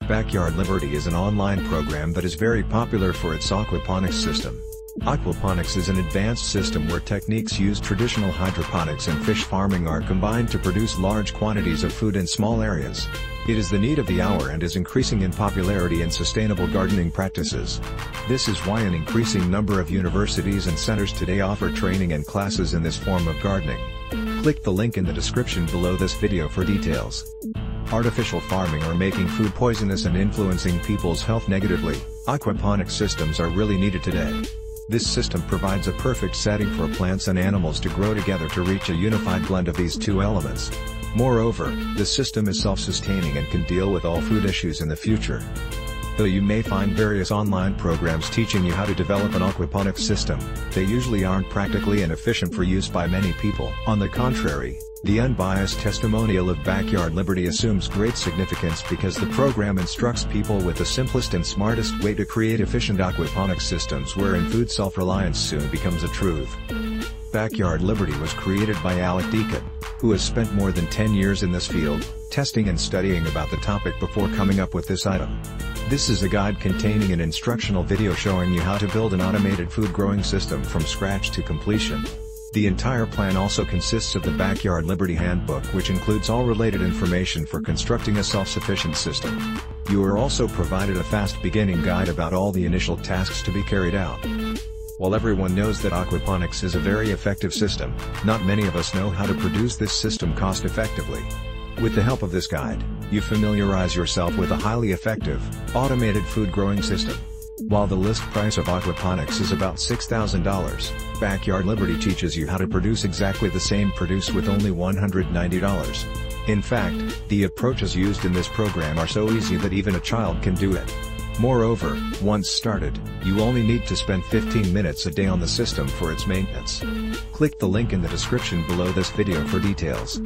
Backyard Liberty is an online program that is very popular for its aquaponics system. Aquaponics is an advanced system where techniques used traditional hydroponics and fish farming are combined to produce large quantities of food in small areas. It is the need of the hour and is increasing in popularity in sustainable gardening practices. This is why an increasing number of universities and centers today offer training and classes in this form of gardening. Click the link in the description below this video for details. Artificial farming or making food poisonous and influencing people's health negatively, aquaponic systems are really needed today. This system provides a perfect setting for plants and animals to grow together to reach a unified blend of these two elements. Moreover, the system is self-sustaining and can deal with all food issues in the future. Though you may find various online programs teaching you how to develop an aquaponics system, they usually aren't practically and efficient for use by many people. On the contrary, the unbiased testimonial of Backyard Liberty assumes great significance because the program instructs people with the simplest and smartest way to create efficient aquaponics systems wherein food self-reliance soon becomes a truth. Backyard Liberty was created by Alec Deacon, who has spent more than 10 years in this field, testing and studying about the topic before coming up with this item. This is a guide containing an instructional video showing you how to build an automated food growing system from scratch to completion. The entire plan also consists of the Backyard Liberty Handbook, which includes all related information for constructing a self-sufficient system. You are also provided a fast beginning guide about all the initial tasks to be carried out. While everyone knows that aquaponics is a very effective system, not many of us know how to produce this system cost effectively. With the help of this guide, you familiarize yourself with a highly effective, automated food growing system. While the list price of aquaponics is about $6,000, Backyard Liberty teaches you how to produce exactly the same produce with only $190. In fact, the approaches used in this program are so easy that even a child can do it. Moreover, once started, you only need to spend 15 minutes a day on the system for its maintenance. Click the link in the description below this video for details.